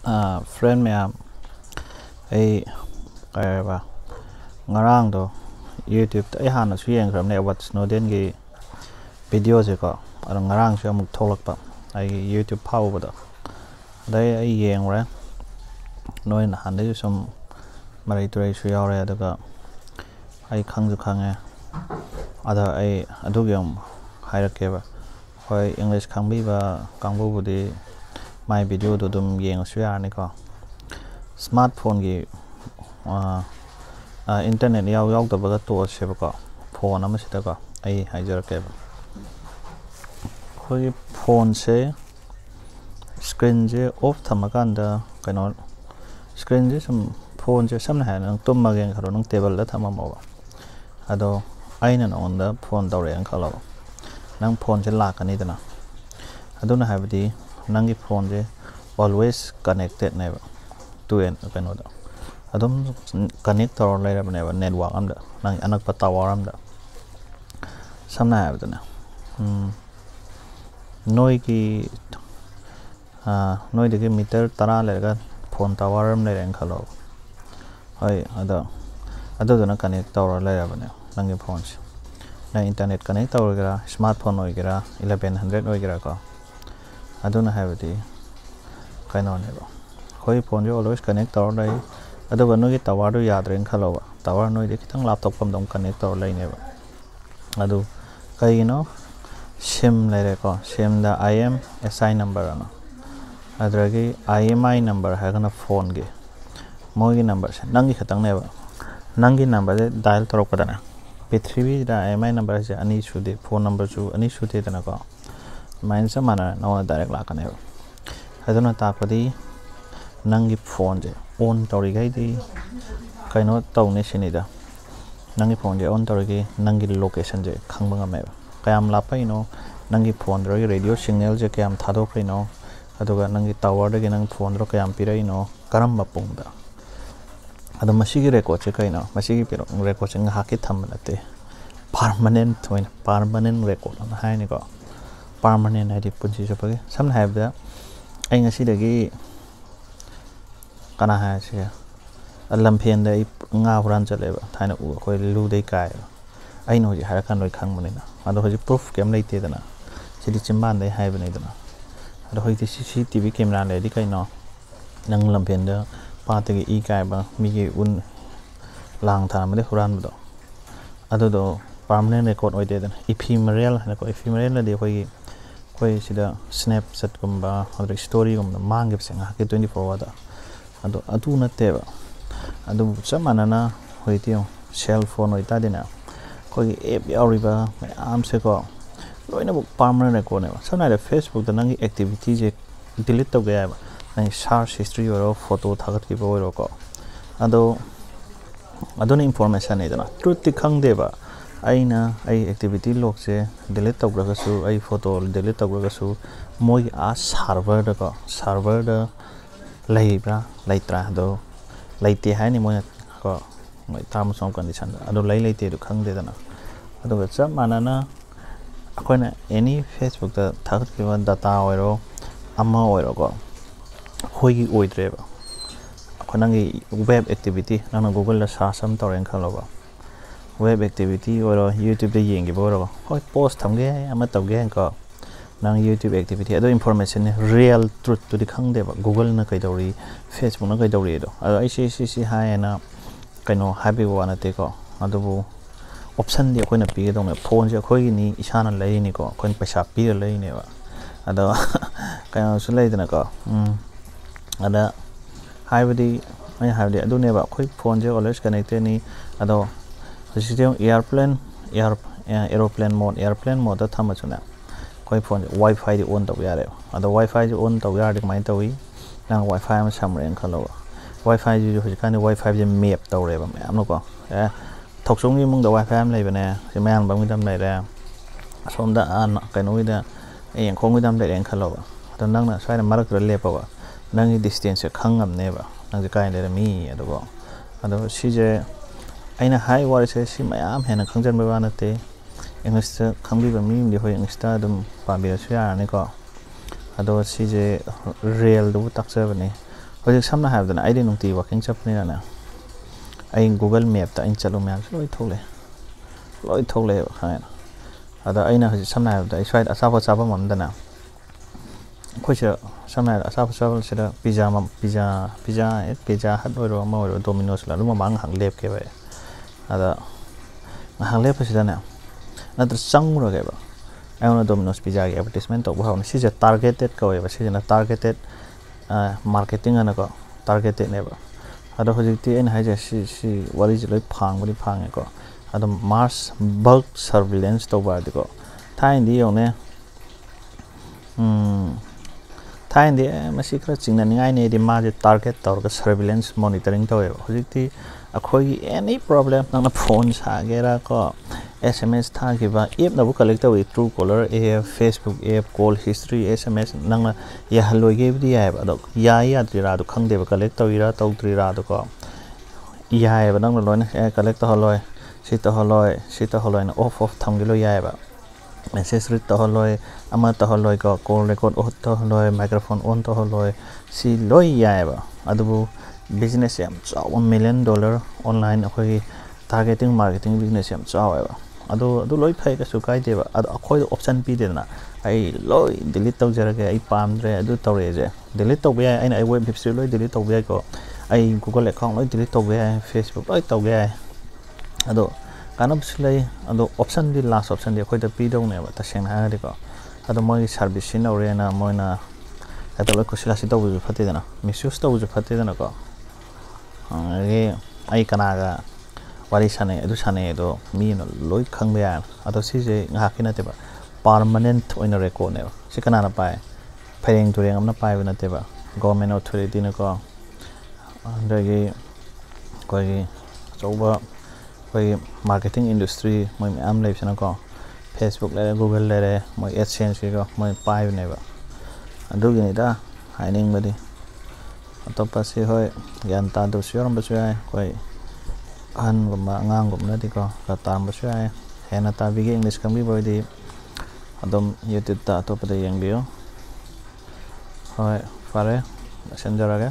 friend ma'am, I ngarang do YouTube ta hana su yeng gram ne wat Snowden gi video je ko ar ngarang su amuk tholak pa ai YouTube phau ba da dai ai yeng ra noi na han de sum marai turai su yaw ra da ga ai khang ju khang ada ai adu gyam hairak ke ba hoi English khang bi ba kangbu bu de my video do dum yeng su ya ni ko smartphone gi internet yaw yaw da ba to se ba ko phone am se da ko ai haijar ke ba khoi phone se screen je off thamakan da kaino screen je sum phone je samna ha nang tum ma gen kharo nang table da thama mo ba ado aina on da phone daw re an khalo nang phone je la ka ni da na ado na ha bi nang gi phone je always connected ne ba to en kaino da adom connect tor lai ra ne ba network am da nang anak pa tower am da samna ha da na noi ki noi de meter tara le ga phone tower am le ren khalo hoi ado na connect tor lai ra ne nang gi phone na internet connect tor ga smartphone oi ga 1100 oi ga ko ado na ha bi kaino ne ba hoi phone jo always connect tor lai ado ga noi tower do yad ren khalo ba tower noi de kitang laptop pam dom connect tor lai ne ba ado kai no sim lai re ko sim da IM SI number ana adragi IMI number ha kana phone ge moi gi number se nangi khatang ne ba nangi number de dial tor ko dana p3 da IMI number se ani su de phone number su ani su de dana ko main sa mana no direct la ka ne ba aduna ta ko di nangi phone je on tori gai di kaino taw ne sini da nangi phone je on tori gi nangi location je khangba nga me kayam la pai no nangi phone ro radio signal je kayam thado kai no aduga nangi tower de nang phone ro kayam pirai no karam ba pung da adu masigi record che kai no masigi piro record che nga ki tham na te permanent thoin permanent record na hai ni ko permanent ai di punji so page sam na have da ai nga si de gi kana ha se alam phen da nga huran chale ba thaina u khoi lu dei kai ai no ji hara kan loi khang mane na ado hoji proof kem leite da na chili chimban dai hai bane da na ado hoi ti CCTV camera le di kai no nang lam phen da pa te gi kai ba mi gi un lang tha ma de huran ba do ado do permanent record oi de da ephemeral na ko ephemeral na de hoi koi sida snapchat gumba ado story gum mang ge se nga ke 24 wa da adu na te ba adu chamana na hoi ti cell phone oi ta de na koi app yauri ba am se ko loina bu permanent record ne ba sana de Facebook da nangi activity je delete to ga ba nang search history oro photo thagat ki bo ro ko ado ni information ne da na truth ti khang de ba aina ai activity log se delete to ga su ai photo delete to ga su moi a server da ko server da lai bra lai tra do lai ti hai ni moi ko mai tam som condition ado lai te du khang de da na ado ga cha mana na akoina any Facebook da thagat ki ban data oiro amma oiro ko hoi gi oidre ba akona ngi web activity nang Google la search sam toren khalo ba web activity oiro YouTube de yeng gi bo ro hoi post tham ge ama taw ge ko nang YouTube activity ado information real truth to di khang de ba Google na kai dori Facebook na kai dori do ado ai si hai na kaino happy one te ko ado bu option di ko na pi ge dong me phone je khoi ni isana lai ni ko kon paisa pi lai ne ba ado kaino su lai na ko ada hai badi ai hai de ado ne ba khoi phone je always connected ni ado system airplane mode da thama chuna koi phone wifi di on to ya re ado wifi ji on to ya de mai to wi nang wifi ma sam ren khalo wifi ji ho kan wifi ji map to re ba am no ko thok sung ni mung da wifi am lai ba ne si man ba mi dam lai ra som da an kai no wi da yang khong wi dam lai ren khalo ba to nang na sai na marak re le pa ba nang ni distance khang am ne ba nang ji kai le mi ado ko ado si je aina hai war se si mayam hena khangjan ba na te English khangbi ba mi li hoi English ta dum pa bi su ya ni ko ado si je real du tak se ba ni hojik samna haibdana aidi nungti walking chapnina na ai Google Map ta in chalu myam loi thole khaina ada aina hojik samna haibda ai swai asaba chaba mamdana khoise samna asaba chaba sida pizza hat oro ma oro Domino's la luma mang hang lep ke ba ada hang lep sida na nadra changro ke ba ai Domino's pizza ge advertisement to ba si targeted ko ba si na targeted marketing ana ko targeted ne ba ada hojikti en haja si wari jiloi phang ko ada mass bulk surveillance to ba ko thain di yone thain di masi kra chingna ningai ne di ma je target tor ka surveillance monitoring to ba hojikti akhoi any problem nang na phone sa gera ko SMS tha ki ba app na bu collect wi true caller app Facebook app call history SMS nang na ya haloi ge bi ya ba do ya tri do khang de ba collect wi ra to tri ra do ko ya ba nang loi na collect to haloi si to haloi na off tham ge lo ya ba message rit to haloi ama to haloi ko call record to haloi microphone on to haloi si loi ya ba adu business yam $1 million online akhoi targeting marketing business yam chawa ba adu loi phai ka su kai de ba adu akhoi option pi de na ai loi delete tau jara ke ai pam dre adu tawre je delete tau be ai na ai web history loi delete tau be ko ai Google account loi delete tau be Facebook loi tau be adu kana bislai adu option di last option de khoi da pi dong ne ba ta seng ha de ko adu moi service sin ore na moi na adu loi ko sila si tau bu phate de na misuse tau bu phate de na ko ai kana ga wari sane adu sane do mi no loi khang ya ado si je nga kina te ba permanent oina record ne si kana na pai phairing tureng amna pai na te ba government authority na ko andagi koi choba koi marketing industry moi am live na ko Facebook le Google le moi AdSense ko moi pai ne ba adu gi da haining ba di atop si hoi yan ta do siram ba sai koi an gumma ngang gumna di ko ka tam ba sai hena ta bigi English kam bi boy di adom YouTube ta atop da yang bio hoi fare messenger aga